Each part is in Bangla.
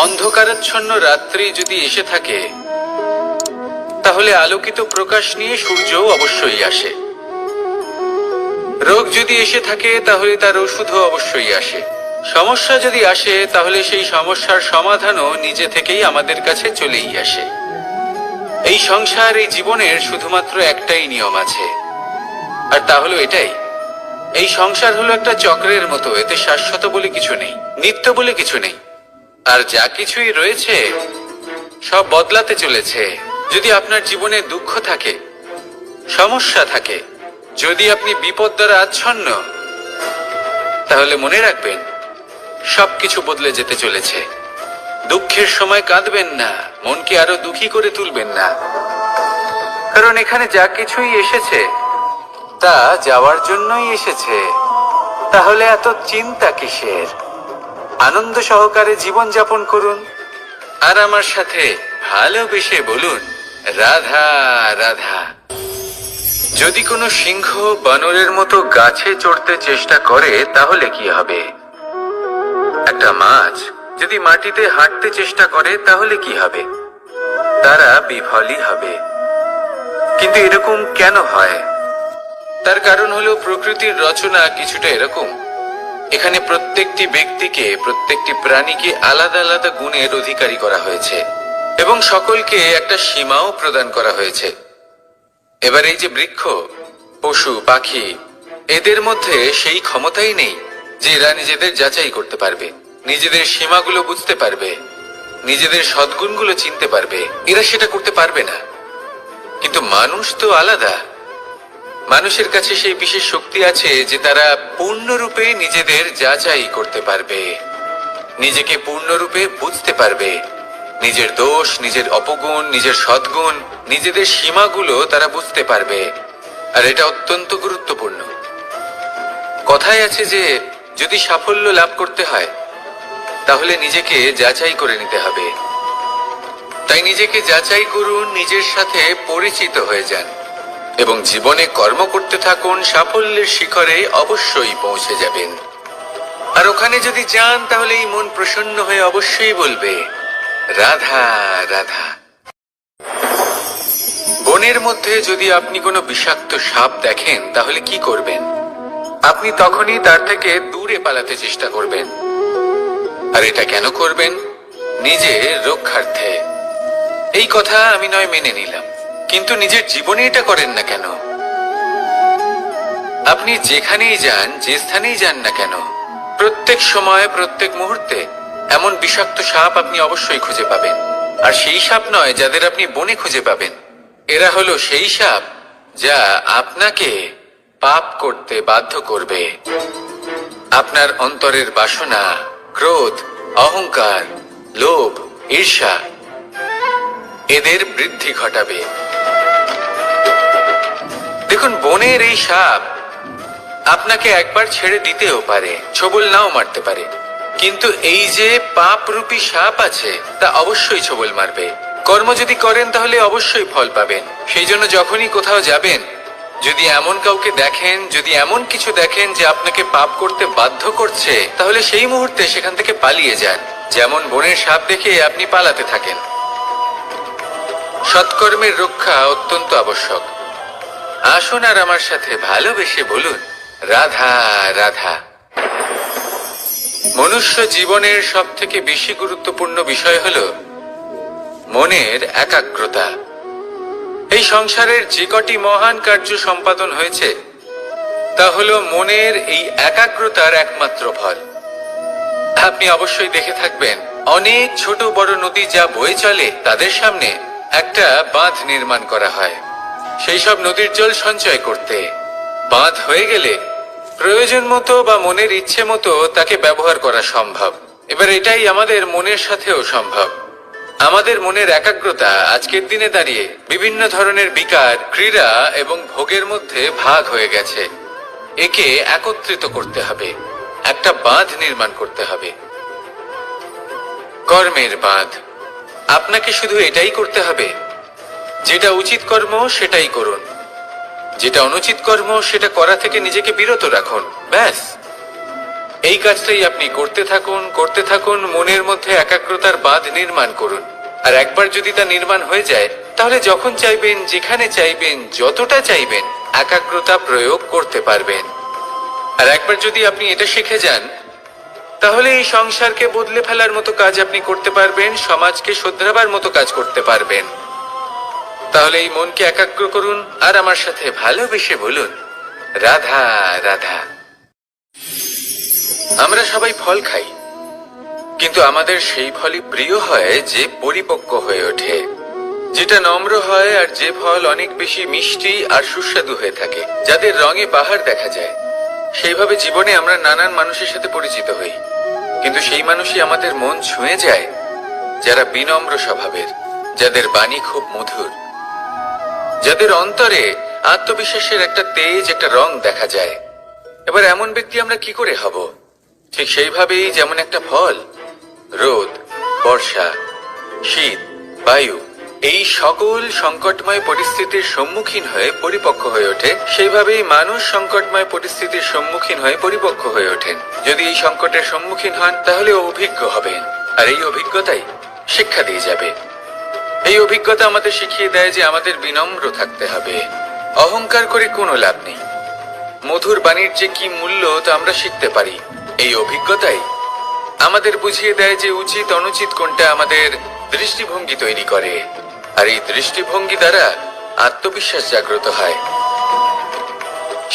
অন্ধকারাচ্ছন্ন রাত্রি যদি এসে থাকে, তাহলে আলোকিত প্রকাশ নিয়ে সূর্যও অবশ্যই আসে। রোগ যদি এসে থাকে, তাহলে তার ওষুধও অবশ্যই আসে। সমস্যা যদি আসে, তাহলে সেই সমস্যার সমাধানও নিজে থেকেই আমাদের কাছে চলেই আসে। এই সংসার, এই জীবনের শুধুমাত্র একটাই নিয়ম আছে, আর তা হলো এটাই: এই সংসার হলো একটা চক্রের মতো। এতে শাশ্বত বলে কিছু নেই, নিত্য বলে কিছু নেই। আর যা কিছুই রয়েছে সব বদলাতে চলেছে। যদি আপনার জীবনে দুঃখ থাকে, সমস্যা থাকে, যদি আপনি বিপদ দ্বারা আচ্ছন্ন, তাহলে মনে রাখবেন সবকিছু বদলে যেতে চলেছে। দুঃখের সময় কাঁদবেন না, মনকে আরো দুঃখী করে তুলবেন না, কারণ এখানে যা কিছুই এসেছে তা যাওয়ার জন্যই এসেছে। তাহলে এত চিন্তা কিসের? আনন্দ সহকারে জীবন যাপন করুন, আর আমার সাথে ভালোবেসে বলুন, রাধা রাধা। যদি কোনো সিংহ বানরের মতো গাছে চড়তে চেষ্টা করে, তাহলে কি হবে? একটা মাছ যদি মাটিতে হাঁটতে চেষ্টা করে, তাহলে কি হবে? তারা বিফলই হবে। কিন্তু এরকম কেন হয়? তার কারণ হলো প্রকৃতির রচনা কিছুটা এরকম। এখানে প্রত্যেকটি ব্যক্তিকে, প্রত্যেকটি প্রাণীকে আলাদা আলাদা গুণের অধিকারী করা হয়েছে, এবং সকলকে একটা সীমাও প্রদান করা হয়েছে। এবার এই যে বৃক্ষ, পশু, পাখি, এদের মধ্যে সেই ক্ষমতাই নেই যে এরা নিজেদের যাচাই করতে পারবে, নিজেদের সীমাগুলো বুঝতে পারবে, নিজেদের সদ্গুণগুলো চিনতে পারবে। এরা সেটা করতে পারবে না। কিন্তু মানুষ তো আলাদা। মানুষের কাছে সেই বিশেষ শক্তি আছে যে তারা পূর্ণরূপে নিজেদের যাচাই করতে পারবে, নিজেকে পূর্ণরূপে বুঝতে পারবে, নিজের দোষ, নিজের অপগুণ, নিজের সদ্গুণ, নিজেদের সীমাগুলো তারা বুঝতে পারবে। আর এটা অত্যন্ত গুরুত্বপূর্ণ। কথায় আছে যে যদি সাফল্য লাভ করতে হয়, তাহলে নিজেকে যাচাই করে নিতে হবে। তাই নিজেকে যাচাই করুন, নিজের সাথে পরিচিত হয়ে যান, এবং জীবনে কর্ম করতে থাকুন। সাফল্যের শিখরে অবশ্যই পৌঁছে যাবেন। আর ওখানে যদি যান, তাহলে এই মন প্রসন্ন হয়ে অবশ্যই বলবে, রাধা রাধা। বনের মধ্যে যদি আপনি কোনো বিষাক্ত সাপ দেখেন, তাহলে কি করবেন? আপনি তখনই তার থেকে দূরে পালাতে চেষ্টা করবেন। আর এটা কেন করবেন? নিজের রক্ষার্থে। এই কথা আমি নয় মেনে নিলাম, কিন্তু নিজের জীবনে এটা করেন না কেন? আপনি যেখানেই যান, যে স্থানেই যান না কেন, প্রত্যেক সময়, প্রত্যেক মুহূর্তে এমন বিষাক্ত সাপ আপনি অবশ্যই খুঁজে পাবেন। আর সেই সাপ নয় যাদের আপনি বনে খুঁজে পাবেন, এরা হলো সেই সাপ যা আপনাকে পাপ করতে বাধ্য করবে। আপনার অন্তরের বাসনা, ক্রোধ, অহংকার, লোভ, ঈর্ষা, এদের বৃদ্ধি ঘটাবে। দেখুন, বনের এই সাপ আপনাকে একবার ছেড়ে দিতেও পারে, ছোবল নাও মারতে পারে, কিন্তু এই যে পাপরূপী সাপ আছে, তা অবশ্যই ছোবল মারবে। কর্ম যদি করেন, তাহলে অবশ্যই ফল পাবেন। সেই জন্য যখনই কোথাও যাবেন, যদি এমন কাউকে দেখেন, যদি এমন কিছু দেখেন যে আপনাকে পাপ করতে বাধ্য করছে, তাহলে সেই মুহূর্তে সেখান থেকে পালিয়ে যান। যেমন বনের সাপ দেখে আপনি পালাতে থাকেন। সৎকর্মের রক্ষা অত্যন্ত আবশ্যক। আসুন আর আমার সাথে ভালোবেসে বলুন, রাধা রাধা। মনুষ্য জীবনের সব থেকে বেশি গুরুত্বপূর্ণ বিষয় হলো মনের একাগ্রতা। এই সংসারের যে কটি মহান কার্য সম্পাদন হয়েছে, তা হলো মনের এই একাগ্রতার একমাত্র ফল। আপনি অবশ্যই দেখে থাকবেন, অনেক ছোট বড় নদী যা বয়ে চলে, তাদের সামনে একটা বাঁধ নির্মাণ করা হয় সেই সব নদীর জল সঞ্চয় করতে। বাঁধ হয়ে গেলে প্রয়োজন মতো বা মনের ইচ্ছে মতো তাকে ব্যবহার করা সম্ভব। এবার এটাই আমাদের মনের সাথেও সম্ভব। আমাদের মনের একাগ্রতা আজকের দিনে দাঁড়িয়ে বিভিন্ন ধরনের বিকার, ক্রীড়া এবং ভোগের মধ্যে ভাগ হয়ে গেছে। একে একত্রিত করতে হবে, একটা বাঁধ নির্মাণ করতে হবে, কর্মের বাঁধ। আপনাকে শুধু এটাই করতে হবে, যেটা উচিত কর্ম সেটাই করুন, যেটা অনুচিত কর্ম সেটা করা থেকে নিজেকে বিরত রাখুন। ব্যাস, এই কাজটাই আপনি করতে থাকুন, মনের মধ্যে একাগ্রতার বাঁধ নির্মাণ করুন। আর একবার যদি তা নির্মাণ হয়ে যায়, তাহলে যখন চাইবেন, যেখানে চাইবেন, যতটা চাইবেন, একাগ্রতা প্রয়োগ করতে পারবেন। আর একবার যদি আপনি এটা শিখে যান, তাহলে এই সংসারকে বদলে ফেলার মতো কাজ আপনি করতে পারবেন, সমাজকে শোধরাবার মতো কাজ করতে পারবেন। তাহলে এই মনকে একাগ্র করুন আর আমার সাথে ভালোবেসে বলুন, রাধা রাধা। আমরা সবাই ফল খাই, কিন্তু আমাদের সেই ফলই প্রিয় হয় যে পরিপক্ক হয়ে ওঠে, যেটা নম্র হয়, আর যে ফল অনেক বেশি মিষ্টি আর সুস্বাদু হয়ে থাকে, যাদের রঙে বাহার দেখা যায়। সেইভাবে জীবনে আমরা নানান মানুষের সাথে পরিচিত হই, কিন্তু সেই মানুষই আমাদের মন ছুঁয়ে যায় যারা বিনম্র স্বভাবের, যাদের বাণী খুব মধুর, যাদের অন্তরে আত্মবিশ্বাসের একটা তেজ, একটা রং দেখা যায়। এবার এমন ব্যক্তি আমরা কি করে হব? ঠিক সেইভাবেই যেমন একটা ফল রোদ, বর্ষা, শীত, বায়ু এই সকল সংকটময় পরিস্থিতির সম্মুখীন হয়ে পরিপক্ক হয়ে ওঠে, সেইভাবেই মানুষ সংকটময় পরিস্থিতির সম্মুখীন হয়ে পরিপক্ক হয়ে ওঠেন। যদি এই সংকটের সম্মুখীন হন, তাহলে অভিজ্ঞ হবেন, আর এই অভিজ্ঞতাই শিক্ষা দিয়ে যাবে। এই অভিজ্ঞতা আমাদের শিখিয়ে দেয় যে আমাদের বিনম্র থাকতে হবে। অহংকার করে কোনো লাভ নেই। মধুর বাণীর যে কি মূল্য তা আমরা শিখতে পারি। এই অভিজ্ঞতাই আমাদের বুঝিয়ে দেয় যে উচিত অনুচিত কোনটা, আমাদের দৃষ্টিভঙ্গি তৈরি করে, আর এই দৃষ্টিভঙ্গি দ্বারা আত্মবিশ্বাস জাগ্রত হয়।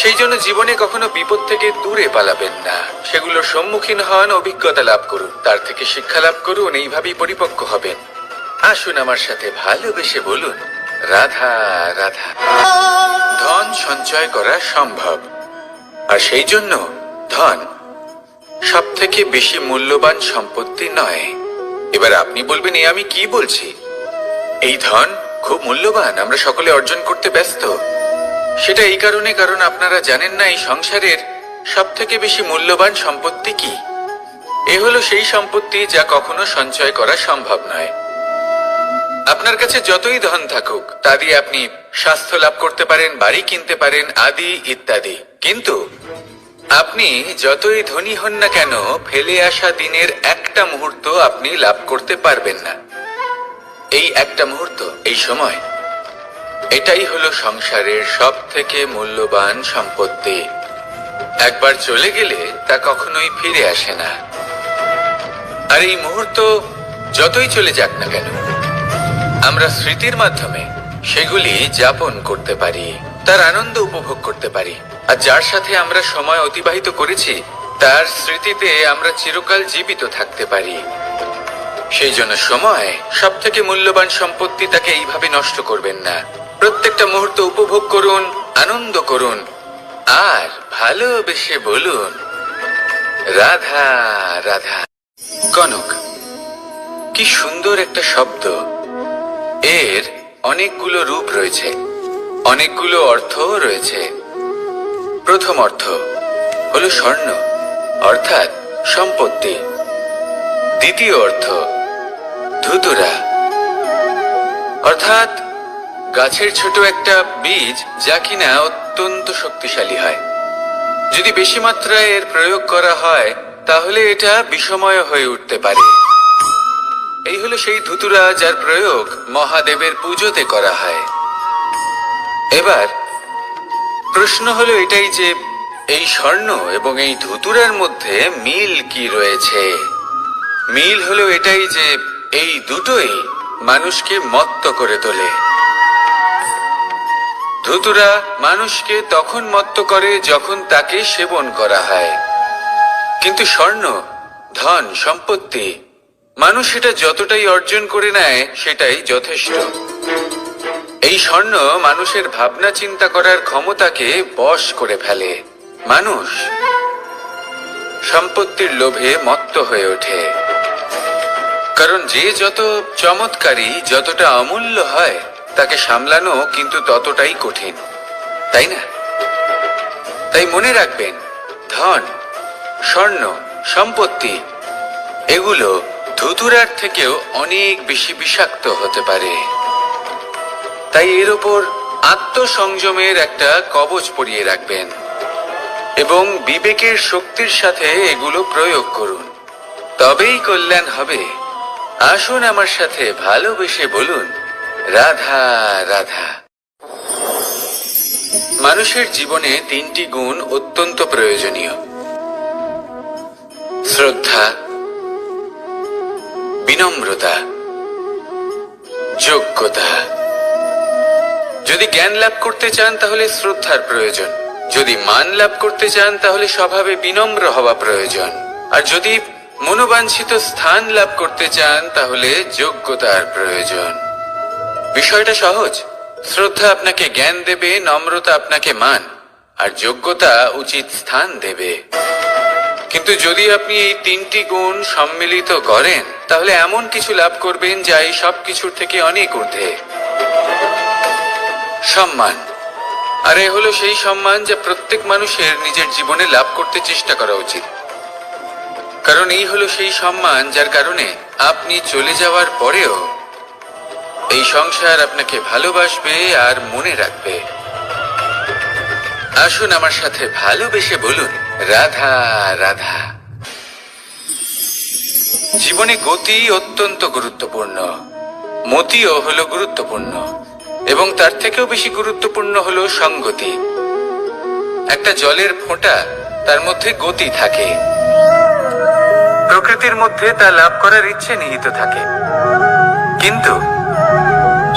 সেই জন্য জীবনে কখনো বিপদ থেকে দূরে পালাবেন না, সেগুলোর সম্মুখীন হন, অভিজ্ঞতা লাভ করুন, তার থেকে শিক্ষা লাভ করুন, এইভাবেই পরিপক্ক হবেন। আসুন আমার সাথে ভালোবেসে বলুন, রাধা রাধা। ধন সঞ্চয় করা সম্ভব, আর সেই জন্য ধন সব থেকে বেশি মূল্যবান সম্পত্তি নয়। এবার আপনি বলবেন, এ আমি কি বলছি? এই ধন খুব মূল্যবান, আমরা সকলে অর্জন করতে ব্যস্ত। সেটা এই কারণে, কারণ আপনারা জানেন না এই সংসারের সব থেকে বেশি মূল্যবান সম্পত্তি কি। এ হলো সেই সম্পত্তি যা কখনো সঞ্চয় করা সম্ভব নয়। আপনার কাছে যতই ধন থাকুক, তা দিয়ে আপনি স্বাস্থ্য লাভ করতে পারেন, বাড়ি কিনতে পারেন, আদি ইত্যাদি, কিন্তু আপনি যতই ধনী হন না কেন, ফেলে আসা দিনের একটা মুহূর্ত আপনি লাভ করতে পারবেন না। এই একটা মুহূর্ত, এই সময়, এটাই হলো সংসারের সব থেকে মূল্যবান সম্পত্তি। একবার চলে গেলে তা কখনোই ফিরে আসে না। আর এই মুহূর্ত যতই চলে যাক না কেন, আমরা স্মৃতির মাধ্যমে সেগুলি যাপন করতে পারি, তার আনন্দ উপভোগ করতে পারি। আর যার সাথে আমরা সময় অতিবাহিত করেছি, তার স্মৃতিতে আমরা চিরকাল জীবিত থাকতে পারি। সেই জন্য সময় সব থেকে মূল্যবান সম্পত্তি, তাকে এইভাবে নষ্ট করবেন না। প্রত্যেকটা মুহূর্ত উপভোগ করুন, আনন্দ করুন, আর ভালোবেসে বলুন, রাধা রাধা। কনক, কি সুন্দর একটা শব্দ। এর অনেকগুলো রূপ রয়েছে, অনেকগুলো অর্থও রয়েছে। প্রথম অর্থ হলো স্বর্ণ, অর্থাৎ সম্পত্তি। দ্বিতীয় অর্থ ধুতুরা, অর্থাৎ গাছের ছোট একটা বীজ, যা কিনা অত্যন্ত শক্তিশালী হয়। যদি বেশি মাত্রায় এর প্রয়োগ করা হয়, তাহলে এটা বিষময় হয়ে উঠতে পারে। এই হলো সেই ধুতুরা, যার প্রয়োগ মহাদেবের পুজোতে করা হয়। এবার প্রশ্ন হলো এটাই যে এই স্বর্ণ এবং এই ধুতুরার মধ্যে মিল কি রয়েছে। মিল হলো এটাই যে এই দুটোই মানুষকে মত্ত করে তোলে। ধুতুরা মানুষকে তখন মত্ত করে যখন তাকে সেবন করা হয়, কিন্তু স্বর্ণ, ধন, সম্পত্তি, মানুষ সেটা যতটাই অর্জন করে নেয় সেটাই যথেষ্ট। এই স্বর্ণ মানুষের ভাবনা চিন্তা করার ক্ষমতাকে বশ করে ফেলে। মানুষ সম্পত্তির লোভে মত্ত হয়ে ওঠে, কারণ যে যত চমৎকারী, যতটা অমূল্য হয়, তাকে সামলানো কিন্তু ততটাই কঠিন, তাই না? তাই মনে রাখবেন, ধন, স্বর্ণ, সম্পত্তি এগুলো ধুতুরার থেকেও অনেক বেশি বিষাক্ত হতে পারে। তাই এর ওপর আত্মসংযমের একটা কবচ পরিয়ে রাখবেন। এবং বিবেকের শক্তির সাথে এগুলো প্রয়োগ করুন, তবেই কল্যাণ হবে। আসুন আমার সাথে ভালোবেসে বলুন, রাধা রাধা। মানুষের জীবনে তিনটি গুণ অত্যন্ত প্রয়োজনীয়: শ্রদ্ধা, বিনম্রতা, যোগ্যতা। যদি জ্ঞান লাভ করতে চান তাহলে শ্রদ্ধার প্রয়োজন, যদি মান লাভ করতে চান তাহলে স্বভাবে বিনম্র হওয়া প্রয়োজন, আর যদি মনোবাঞ্ছিত স্থান লাভ করতে চান তাহলে যোগ্যতার প্রয়োজন। বিষয়টা সহজ। শ্রদ্ধা আপনাকে জ্ঞান দেবে, নম্রতা আপনাকে মান, আর যোগ্যতা উচিত স্থান দেবে। কিন্তু যদি আপনি এই তিনটি গুণ সম্মিলিত করেন তাহলে এমন কিছু লাভ করবেন যা এই সব কিছুর থেকে অনেক ঊর্ধ্বে: সম্মান। আর এ হলো সেই সম্মান যা প্রত্যেক মানুষের নিজের জীবনে লাভ করতে চেষ্টা করা উচিত, কারণ এই হলো সেই সম্মান যার কারণে আপনি চলে যাওয়ার পরেও এই সংসার আপনাকে ভালোবাসবে আর মনে রাখবে। আসুন আমার সাথে ভালোবেসে বলুন, রাধা রাধা। জীবনে গতি অত্যন্ত গুরুত্বপূর্ণ, মতিও হলো গুরুত্বপূর্ণ, এবং তার থেকেও বেশি গুরুত্বপূর্ণ হলো সঙ্গতি। একটা জলের ফোঁটা, তার মধ্যে গতি থাকে, প্রকৃতির মধ্যে তা লাভ করার ইচ্ছে নিহিত থাকে, কিন্তু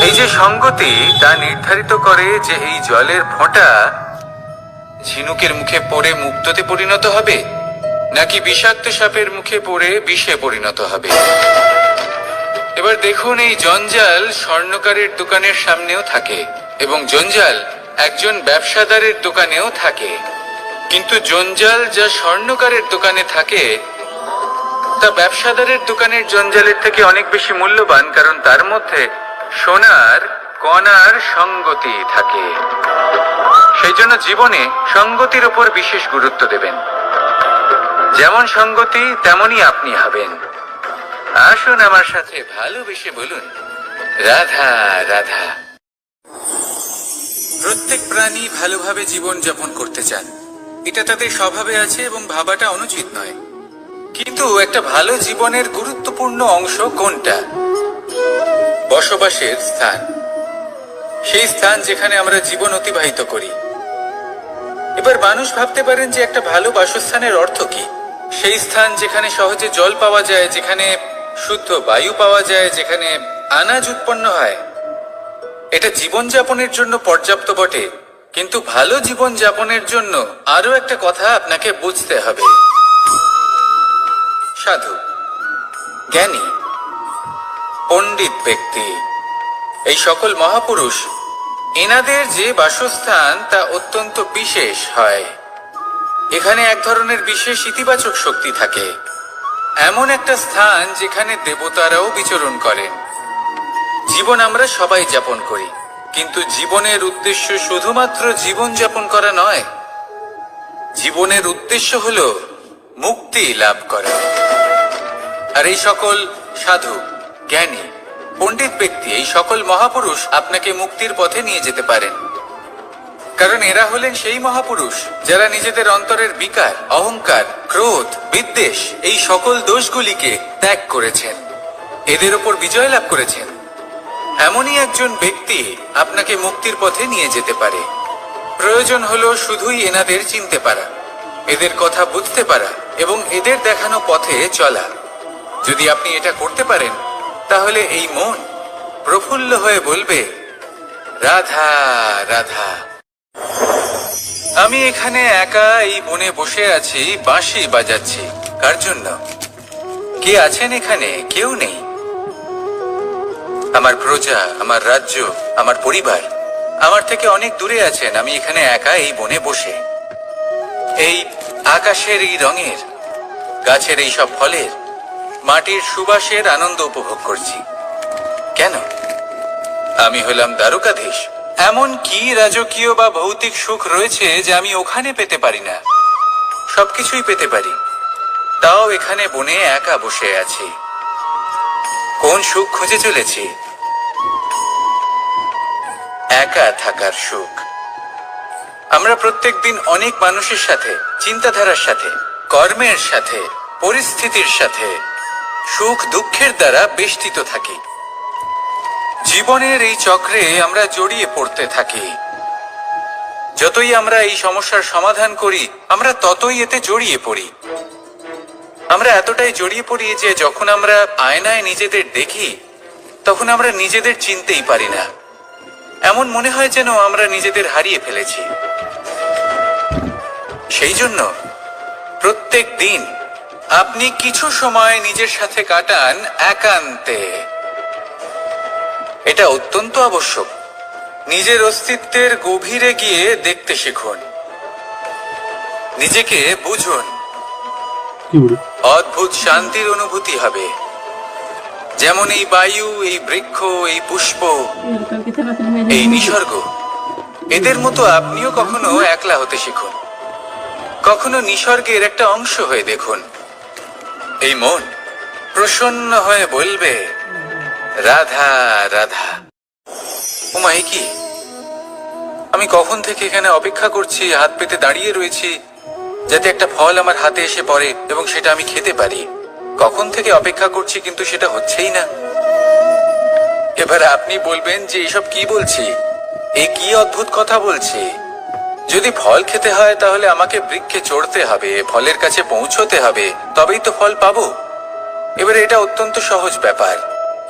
এই যে সঙ্গতি তা নির্ধারিত করে যে এই জলের ফোঁটা ঝিনুকের মুখে পড়ে মুক্ততে পরিণত হবে নাকি বিষাক্ত সাপের মুখে পড়ে বিষে পরিণত হবে। এবার দেখুন, এই জঞ্জাল স্বর্ণকারের দোকানের সামনেও থাকে এবং জঞ্জাল একজন ব্যবসাদারের দোকানেও থাকে, কিন্তু জঞ্জাল যা স্বর্ণকারের দোকানে থাকে তা ব্যবসাদারের দোকানের জঞ্জালের থেকে অনেক বেশি মূল্যবান, কারণ তার মধ্যে সোনার কণার সঙ্গতি থাকে। সেই জন্য জীবনে সঙ্গতির উপর বিশেষ গুরুত্ব দেবেন। যেমন সঙ্গতি তেমনই আপনি হবেন। আসুন আমার সাথে ভালোবেসে বলুন, রাধা রাধা। প্রত্যেক প্রাণী ভালোভাবে জীবন যাপন করতে চান, এটা তাদের স্বভাবে আছে এবং ভাবাটা অনুচিত নয়। কিন্তু একটা ভালো জীবনের গুরুত্বপূর্ণ অংশ কোনটা? বসবাসের স্থান, সেই স্থান যেখানে আমরা জীবন অতিবাহিত করি। এবার মানুষ ভাবতে পারেন যে একটা ভালো বাসস্থানের অর্থ কি? সেই স্থান যেখানে সহজে জল পাওয়া যায়, যেখানে শুদ্ধ বায়ু পাওয়া যায়, যেখানে আনাজ উৎপন্ন হয়। এটা জীবনযাপনের জন্য পর্যাপ্ত বটে, কিন্তু ভালো জীবন যাপনের জন্য আরো একটা কথা আপনাকে বুঝতে হবে। সাধু, জ্ঞানী, পণ্ডিত ব্যক্তি, এই সকল মহাপুরুষ, এনাদের যে বাসস্থান তা অত্যন্ত বিশেষ হয়। এখানে এক ধরনের বিশেষ ইতিবাচক শক্তি থাকে, এমন একটা স্থান যেখানে দেবতারাও বিচরণ করেন। জীবন আমরা সবাই যাপন করি, কিন্তু জীবনের উদ্দেশ্য শুধুমাত্র জীবন যাপন করা নয়। জীবনের উদ্দেশ্য হলো মুক্তি লাভ করা। আর এই সকল সাধু, জ্ঞানী, পণ্ডিত ব্যক্তি, এই সকল মহাপুরুষ আপনাকে মুক্তির পথে নিয়ে যেতে পারেন, কারণ এরা হলেন সেই মহাপুরুষ যারা নিজেদের অন্তরের বিকার, অহংকার, ক্রোধ, বিদ্বেষ, এই সকল দোষগুলিকে ত্যাগ করেছেন, এদের ওপর বিজয় লাভ করেছেন। এমনই একজন ব্যক্তি আপনাকে মুক্তির পথে নিয়ে যেতে পারে। প্রয়োজন হলো শুধুই এনাদের চিনতে পারা, এদের কথা বুঝতে পারা এবং এদের দেখানো পথে চলা। যদি আপনি এটা করতে পারেন তাহলে এই মন প্রফুল্ল হয়ে বলবে, রাধা রাধা। আমি এখানে একা এই বনে বসে আছি, বাঁশি বাজাচ্ছি। কার জন্য? কে আছেন এখানে? কেউ নেই। আমার প্রজা, আমার রাজ্য, আমার পরিবার আমার থেকে অনেক দূরে আছেন। আমি এখানে একা এই বনে বসে এই আকাশের এই রঙের, গাছের এই সব ফলের, মাটির সুবাসের আনন্দ উপভোগ করছি। কেন? আমি হলাম দ্বারকাধীশ। এমন কি রাজকীয় বা ভৌতিক সুখ রয়েছে যে আমি ওখানে পেতে পারি না? সবকিছুই পেতে পারি, তাও এখানে বনে একা বসে আছি। কোন সুখ খুঁজে চলেছি? একা থাকার সুখ। আমরা প্রত্যেকদিন অনেক মানুষের সাথে, চিন্তাধারার সাথে, কর্মের সাথে, পরিস্থিতির সাথে, সুখ দুঃখের দ্বারা বেষ্টিত থাকি। জীবনের এই চক্রে আমরা জড়িয়ে পড়তে থাকি। যতই আমরা এই সমস্যার সমাধান করি, আমরা ততই এতে জড়িয়ে পড়ি। আমরা এতটাই জড়িয়ে পড়ি যে যখন আমরা আয়নায় নিজেদের দেখি, তখন আমরা নিজেদের চিনতেই পারি না। এমন মনে হয় যেন আমরা নিজেদের হারিয়ে ফেলেছি। সেই জন্য প্রত্যেক দিন আপনি কিছু সময় নিজের সাথে কাটান একান্তে। এটা অত্যন্ত আবশ্যক। নিজের অস্তিত্বের গভীরে গিয়ে দেখতে শিখুন, নিজেকে বুঝুন। অদ্ভুত শান্তির অনুভূতি হবে। যেমন এই বায়ু, এই বৃক্ষ, এই পুষ্প, এই নিসর্গ, এদের মতো আপনিও কখনো একলা হতে শিখুন। কখনো নিসর্গের একটা অংশ হয়ে দেখুন। এই মন প্রসন্ন হয়ে বলবে, রাধা রাধা। ওমা, এ কি? আমি কখন থেকে এখানে অপেক্ষা করছি, হাত পেতে দাঁড়িয়ে রয়েছি যাতে একটা ফল আমার হাতে এসে পড়ে এবং সেটা আমি খেতে পারি। কখন থেকে অপেক্ষা করছি, কিন্তু সেটা হচ্ছেই না। এবার আপনি বলবেন যে এসব কি বলছি, এ কি অদ্ভুত কথা বলছি। যদি ফল খেতে হয় তাহলে আমাকে বৃক্ষে চড়তে হবে, ফলের কাছে পৌঁছতে হবে, তবেই তো ফল পাবো। এবারে এটা অত্যন্ত সহজ ব্যাপার,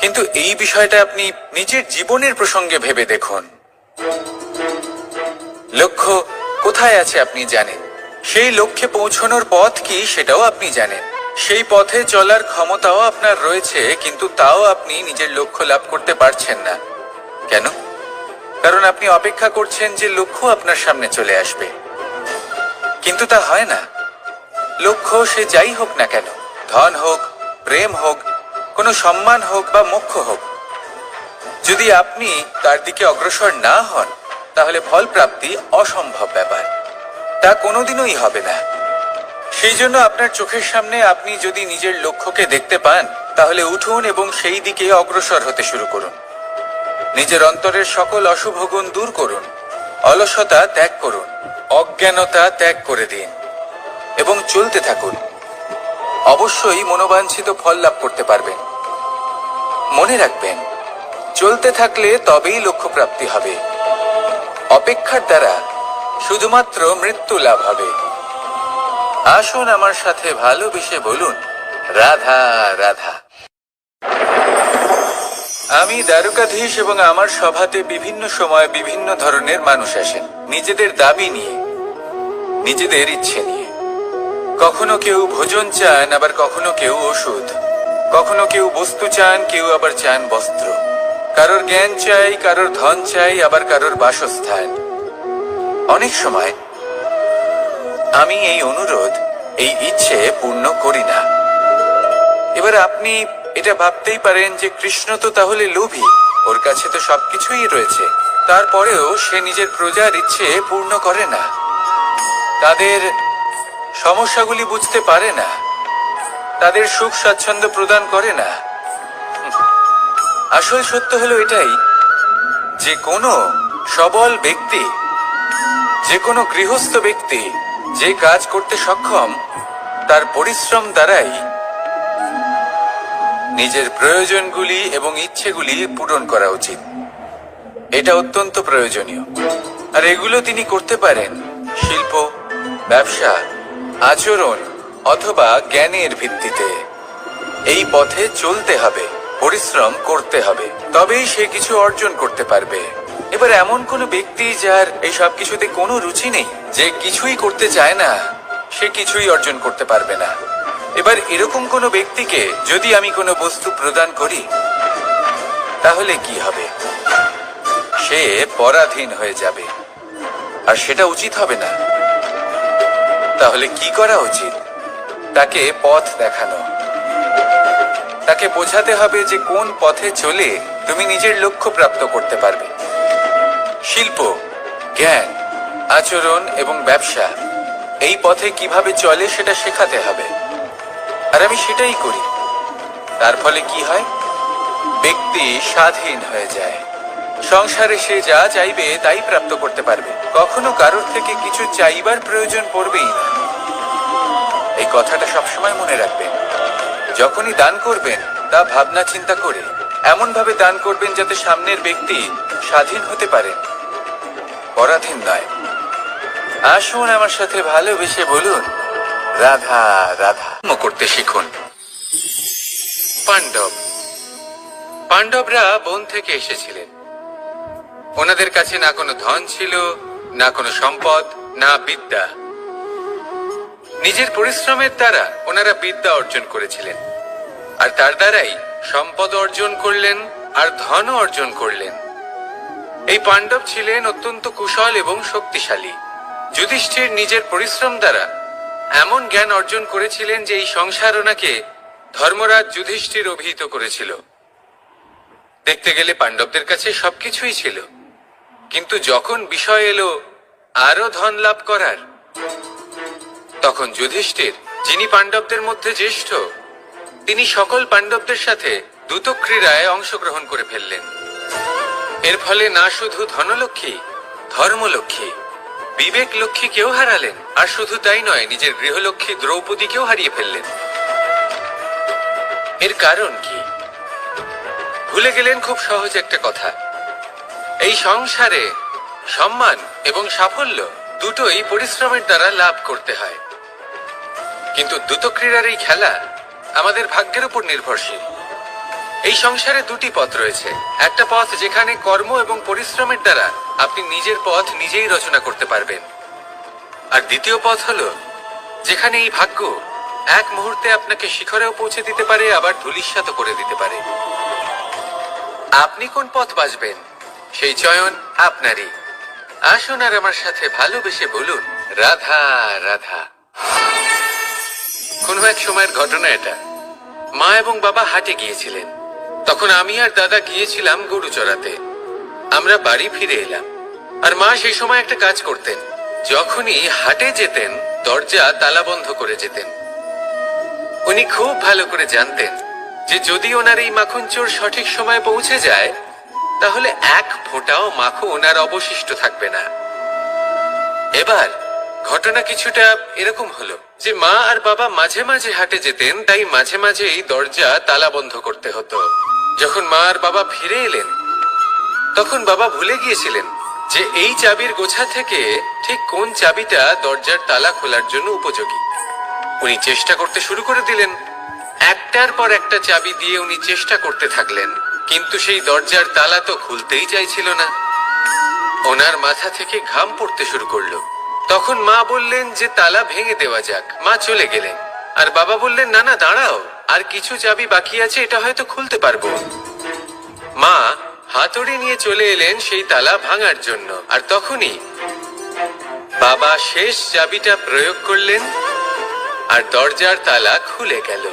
কিন্তু এই বিষয়টা আপনি নিজের জীবনের প্রসঙ্গে ভেবে দেখুন। লক্ষ্য কোথায় আছে আপনি জানেন, সেই লক্ষ্যে পৌঁছানোর পথ কি সেটাও আপনি জানেন, সেই পথে চলার ক্ষমতাও আপনার রয়েছে, কিন্তু তাও আপনি নিজের লক্ষ্য লাভ করতে পারছেন না। কেন? কারণ আপনি অপেক্ষা করছেন যে লক্ষ্য আপনার সামনে চলে আসবে, কিন্তু তা হয় না। লক্ষ্য সে যাই হোক না কেন, ধন হোক, প্রেম হোক, কোনো সম্মান হোক বা মোক্ষ হোক, যদি আপনি তার দিকে অগ্রসর না হন তাহলে ফল প্রাপ্তি অসম্ভব ব্যাপার, তা কোনোদিনই হবে না। সেই জন্য আপনার চোখের সামনে আপনি যদি নিজের লক্ষ্যকে দেখতে পান, তাহলে উঠুন এবং সেই দিকে অগ্রসর হতে শুরু করুন। নিজের অন্তরের সকল অশুভ গুণ দূর করুন, অলসতা ত্যাগ করুন, অজ্ঞানতা ত্যাগ করে দিন এবং চলতে থাকুন। অবশ্যই মনোবাঞ্ছিত ফল লাভ করতে পারবেন। মনে রাখবেন, চলতে থাকলে তবেই লক্ষ্য প্রাপ্তি হবে। অপেক্ষার দ্বারা শুধুমাত্র মৃত্যু লাভ হবে। আসুন আমার সাথে ভালোবেসে বলুন, রাধা রাধা। আমি দ্বারকাধীশ এবং আমার সভাতে বিভিন্ন সময় বিভিন্ন ধরনের মানুষ আসেন, নিজেদের দাবি নিয়ে, নিজেদের ইচ্ছে নিয়ে। কখনো কেউ ভোজন চান, আবার কখনো কেউ ওষুধ, কখনো কেউ বস্তু চান, কেউ আবার চান বস্ত্র। কারোর জ্ঞান চাই, কারোর ধন চাই, আবার কারোর বাসস্থান। অনেক সময় আমি এই অনুরোধ, এই ইচ্ছে পূর্ণ করি না। এবার আপনি এটা ভাবতেই পারেন যে কৃষ্ণ তো তাহলে লোভী, ওর কাছে তো সবকিছুই রয়েছে, তারপরেও সে নিজের প্রজার ইচ্ছে পূর্ণ করে না, তাদের সমস্যাগুলি বুঝতে পারে না, তাদের সুখ স্বাচ্ছন্দ্য প্রদান করে না। আসল সত্য হলো এটাই যে কোনো সবল ব্যক্তি, যে কোনো গৃহস্থ ব্যক্তি যে কাজ করতে সক্ষম, তার পরিশ্রম দ্বারাই নিজের প্রয়োজনগুলি এবং ইচ্ছেগুলি পূরণ করা উচিত। এটা অত্যন্ত প্রয়োজনীয়। আর এগুলো তিনি করতে পারেন শিল্প, ব্যবসা, আচরণ অথবা জ্ঞানের ভিত্তিতে। এই পথে চলতে হবে, পরিশ্রম করতে হবে, তবেই সে কিছু অর্জন করতে পারবে। এবার এমন কোনো ব্যক্তি যার এই সব কিছুতে কোনো রুচি নেই, যে কিছুই করতে চায় না, সে কিছুই অর্জন করতে পারবে না। এবার এরকম কোনো ব্যক্তিকে যদি আমি কোনো বস্তু প্রদান করি, তাহলে কি হবে? সে পরাধীন হয়ে যাবে, আর সেটা উচিত হবে না। তাহলে কি করা উচিত? তাকে পথ দেখানো, তাকে বোঝাতে হবে যে কোন পথে চলে তুমি নিজের লক্ষ্য প্রাপ্ত করতে পারবে। শিল্প, জ্ঞান, আচরণ এবং ব্যবসা, এই পথে কিভাবে চলে সেটা শেখাতে হবে। আর আমি সেটাই করি। তার ফলে কি হয়? ব্যক্তি স্বাধীন হয়ে যায়। সংসারে সে যা চাইবে তাই প্রাপ্ত করতে পারবে, কখনো কারোর থেকে কিছু চাইবার প্রয়োজন পড়বেই না। এই কথাটা সবসময় মনে রাখবেন। যখনই দান করবেন তা ভাবনা চিন্তা করে এমন ভাবে দান করবেন যাতে সামনের ব্যক্তি স্বাধীন হতে পারে, পরাধীন নয়। আসুন আমার সাথে ভালোবেসে বলুন, রাধা রাধা করতে শিখুন। পাণ্ডবরা বন থেকে এসেছিলেন। ওনাদের কাছে না কোনো ধন ছিল, না কোনো সম্পদ, না বিদ্যা। নিজের পরিশ্রমের দ্বারা ওনারা বিদ্যা অর্জন করেছিলেন, আর তার দ্বারাই সম্পদ অর্জন করলেন আর ধনও অর্জন করলেন। এই পাণ্ডব ছিলেন অত্যন্ত কুশল এবং শক্তিশালী। যুধিষ্ঠির নিজের পরিশ্রম দ্বারা এমন জ্ঞান অর্জন করেছিলেন যে এই সংসার ওনাকে ধর্মরাজ যুধিষ্ঠির অভিহিত করেছিল। দেখতে গেলে পাণ্ডবদের কাছে সবকিছুই ছিল, কিন্তু যখন বিষয় এলো আরো ধন লাভ করার, তখন যুধিষ্ঠির, যিনি পাণ্ডবদের মধ্যে জ্যেষ্ঠ, তিনি সকল পাণ্ডবদের সাথে দ্যুতক্রীড়ায় অংশগ্রহণ করে ফেললেন। এর ফলে না শুধু ধনলক্ষ্মী, ধর্মলক্ষ্মী, বিবেক লক্ষ্মীকেও হারালেন, আর শুধু তাই নয়, নিজের গৃহলক্ষ্মী দ্রৌপদীকেও হারিয়ে ফেললেন। এর কারণ কি? ভুলে গেলেন খুব সহজ একটা কথা, এই সংসারে সম্মান এবং সাফল্য দুটোই পরিশ্রমের দ্বারা লাভ করতে হয়। কিন্তু দ্যুতক্রীড়ার এই খেলা আমাদের ভাগ্যের উপর নির্ভরশীল। এই সংসারে দুটি পথ রয়েছে। একটা পথ যেখানে কর্ম এবং পরিশ্রমের দ্বারা আপনি নিজের পথ নিজেই রচনা করতে পারবেন, আর দ্বিতীয় পথ হলো যেখানে এই ভাগ্য এক মুহূর্তে আপনাকে শিখরেও পৌঁছে দিতে পারে, আবার ধূলিসাৎ করে দিতে পারে। আপনি কোন পথ বাছবেন সেই চয়ন আপনারই। আসুন আর আমার সাথে ভালোবেসে বলুন, রাধা রাধা। কোনো এক সময়ের ঘটনা এটা। মা এবং বাবা হাটে গিয়েছিলেন, তখন আমি আর দাদা গিয়েছিলাম গরু চড়াতে। আমরা বাড়ি ফিরে এলাম, আর মা সেই সময় একটা কাজ করতেন। যখনই হাটে যেতেন দরজা তালা বন্ধ করে যেতেন। উনি খুব ভালো করে জানতেন যে যদি ওনার এই মাখন চোর সঠিক সময়ে পৌঁছে যায় তাহলে এক ফোঁটাও মাখন ওনার অবশিষ্ট থাকবে না। এবার ঘটনা কিছুটা এরকম হলো যে মা আর বাবা মাঝে মাঝে হাটে যেতেন, তাই মাঝে মাঝে এই দরজা তালা বন্ধ করতে হতো। যখন মা আর বাবা ফিরে এলেন তখন বাবা ভুলে গিয়েছিলেন যে এই চাবির গোছা থেকে ঠিক কোন চাবিটা দরজার তালা খোলার জন্য উপযোগী। উনি চেষ্টা করতে শুরু করে দিলেন। একটার পর একটা চাবি দিয়ে উনি চেষ্টা করতে থাকলেন, কিন্তু সেই দরজার তালা তো খুলতেই চাইছিল না। ওনার মাথা থেকে ঘাম পড়তে শুরু করলো। তখন মা বললেন যে তালা ভেঙে দেওয়া যাক। মা চলে গেলেন, আর বাবা বললেন না না দাঁড়াও, আর কিছু চাবি বাকি আছে, এটা হয়তো খুলতে পারবো। মা হাতুড়ি নিয়ে চলে এলেন সেই তালা ভাঙার জন্য, আর তখনই বাবা শেষ চাবিটা প্রয়োগ করলেন আর দরজার তালা খুলে গেল।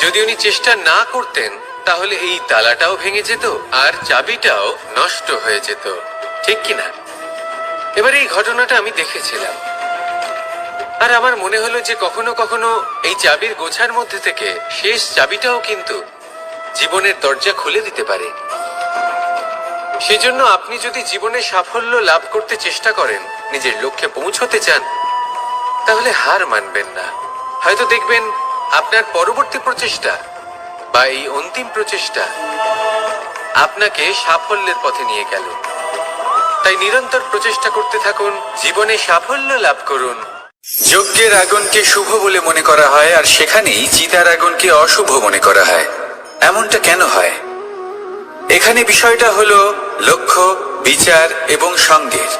যদি উনি চেষ্টা না করতেন তাহলে এই তালাটাও ভেঙে যেত আর চাবিটাও নষ্ট হয়ে যেত, ঠিক কিনা? এবার এই ঘটনাটা আমি দেখেছিলাম, আর আমার মনে হলো যে কখনো কখনো এই চাবির গোছার মধ্যে থেকে শেষ চাবিটাও কিন্তু জীবনের দরজা খুলে দিতে পারে। সেজন্য আপনি যদি জীবনে সাফল্য লাভ করতে চেষ্টা করেন, নিজের লক্ষ্যে পৌঁছতে চান, তাহলে হার মানবেন না। হয়তো দেখবেন আপনার পরবর্তী প্রচেষ্টা বা এই অন্তিম প্রচেষ্টা আপনাকে সাফল্যের পথে নিয়ে গেল। তাই নিরন্তর প্রচেষ্টা করতে থাকুন, জীবনে সাফল্য লাভ করুন। যজ্ঞের আগুনকে শুভ বলে মনে করা হয়, আর সেখানেই চিতার আগুনকে অশুভ মনে করা হয়। এমনটা কেন হয়? এখানে বিষয়টা হলো লক্ষ্য, বিচার এবং সঙ্গের।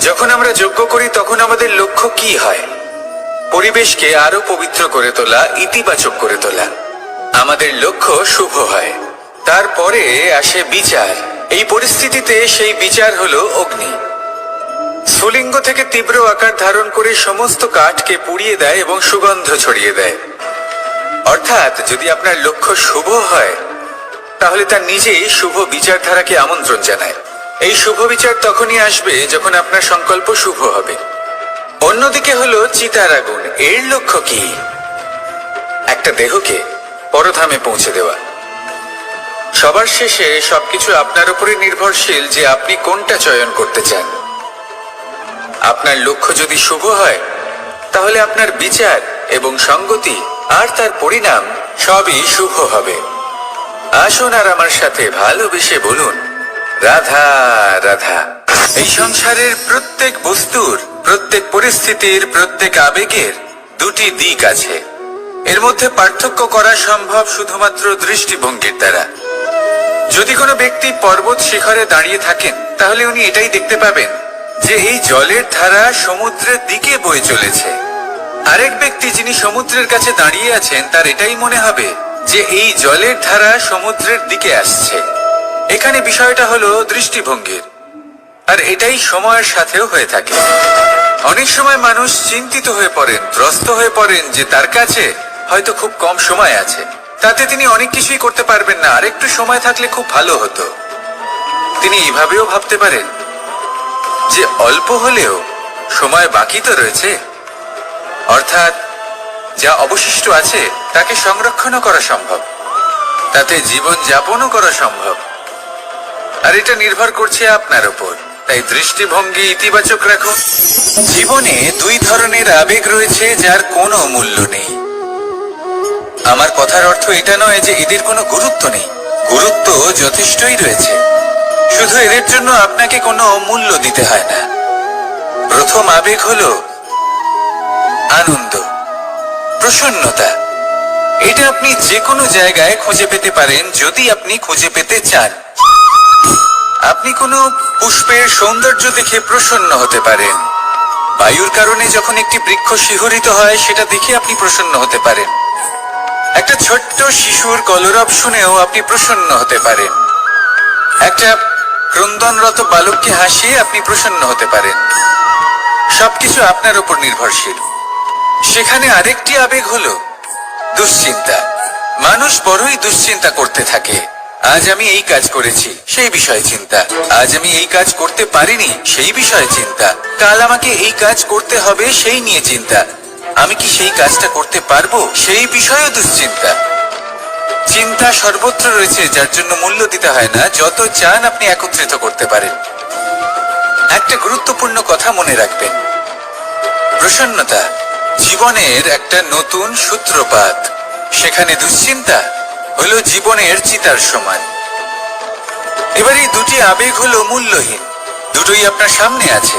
যখন আমরা যজ্ঞ করি তখন আমাদের লক্ষ্য কি হয়? পরিবেশকে আরো পবিত্র করে তোলা, ইতিবাচক করে তোলা। আমাদের লক্ষ্য শুভ হয়। তারপরে আসে বিচার। এই পরিস্থিতিতে সেই বিচার হলো অগ্নি। স্ফুলিঙ্গ থেকে তীব্র আকার ধারণ করে সমস্ত কাঠকে পুড়িয়ে দেয় এবং সুগন্ধ ছড়িয়ে দেয়। অর্থাৎ যদি আপনার লক্ষ্য শুভ হয় তাহলে তা নিজেই শুভ বিচারধারাকে আমন্ত্রণ জানায়। এই শুভ বিচার তখনই আসবে যখন আপনার সংকল্প শুভ হবে। অন্যদিকে হলো চিতার আগুন। এর লক্ষ্য কি? একটা দেহকে পরধামে পৌঁছে দেওয়া। সবার শেষে সবকিছু আপনার উপরে নির্ভরশীল যে আপনি কোনটা চয়ন করতে চান। আপনার লক্ষ্য যদি শুভ হয় তাহলে আপনার বিচার এবং সঙ্গতি আর তার পরিণাম সবই শুভ হবে। আসুন আর আমার সাথে ভালোবেসে বলুন, রাধা রাধা। এই সংসারের প্রত্যেক বস্তুর, প্রত্যেক পরিস্থিতির, প্রত্যেক আবেগের দুটি দিক আছে। এর মধ্যে পার্থক্য করা সম্ভব শুধুমাত্র দৃষ্টিভঙ্গির দ্বারা। যদি কোনো ব্যক্তি পর্বত শিখরে দাঁড়িয়ে থাকেন তাহলে উনি এটাই দেখতে পাবেন যে এই জলের ধারা সমুদ্রের দিকে বয়ে চলেছে। আরেক ব্যক্তি যিনি সমুদ্রের কাছে দাঁড়িয়ে আছেন তার এটাই মনে হবে যে এই জলের ধারা সমুদ্রের দিকে আসছে। এখানে বিষয়টা হলো দৃষ্টিভঙ্গির, আর এটাই সময়ের সাথেও হয়ে থাকে। অনেক সময় মানুষ চিন্তিত হয়ে পড়েন, ত্রস্ত হয়ে পড়েন যে তার কাছে হয়তো খুব কম সময় আছে, তাতে তিনি অনেক কিছুই করতে পারবেন না, আর একটু সময় থাকলে খুব ভালো হতো। তিনি এইভাবেও ভাবতে পারেন যে অল্প হলেও সময় বাকি তো রয়েছে, অর্থাৎ যা অবশিষ্ট আছে তাকে সংরক্ষণও করা সম্ভব, তাতে জীবন যাপনও করা সম্ভব। আর এটা নির্ভর করছে আপনার উপর। তাই দৃষ্টিভঙ্গি ইতিবাচক রাখুন। জীবনে দুই ধরনের আবেগ রয়েছে যার কোনো মূল্য নেই। আমার কথার অর্থ এটা নয় যে এদের কোনো গুরুত্ব নেই, গুরুত্ব যথেষ্টই রয়েছে, শুধু এদের জন্য আপনাকে কোনো মূল্য দিতে হয় না। প্রথম আবেগ হলো আনন্দ, প্রসন্নতা। এটা আপনি যে কোনো জায়গায় খুঁজে পেতে পারেন যদি আপনি খুঁজে পেতে চান। আপনি কোনো পুষ্পের সৌন্দর্য দেখে প্রসন্ন হতে পারেন। বায়ুর কারণে যখন একটি বৃক্ষ শিহরিত হয় সেটা দেখে আপনি প্রসন্ন হতে পারেন। একটা ছোট্ট শিশুর কলরব শুনেও আপনি প্রসন্ন হতে পারেন। একটা ক্রন্দনরত বালককে হাসিয়ে আপনি প্রসন্ন হতে পারেন। সবকিছু আপনার উপর নির্ভরশীল। সেখানে আরেকটি আবেগ হলো দুশ্চিন্তা। মানুষ বড়ই দুশ্চিন্তা করতে থাকে। আজ আমি এই কাজ করেছি, সেই বিষয়ে চিন্তা। আজ আমি এই কাজ করতে পারিনি, সেই বিষয়ে চিন্তা। কাল আমাকে এই কাজ করতে হবে, সেই নিয়ে চিন্তা। আমি কি সেই কাজটা করতে পারবো, সেই বিষয়ে দুশ্চিন্তা। চিন্তা সর্বত্র রয়েছে, যার জন্য মূল্য দিতে হয় না। যত চান আপনি একত্রিত করতে পারেন। একটা গুরুত্বপূর্ণ কথা মনে রাখবেন, প্রসন্নতা জীবনের একটা নতুন সূত্রপাত। সেখানে দুশ্চিন্তা হলো জীবনের চিতার সমান। এবার এই দুটি আবেগ হলো মূল্যহীন, দুটোই আপনার সামনে আছে।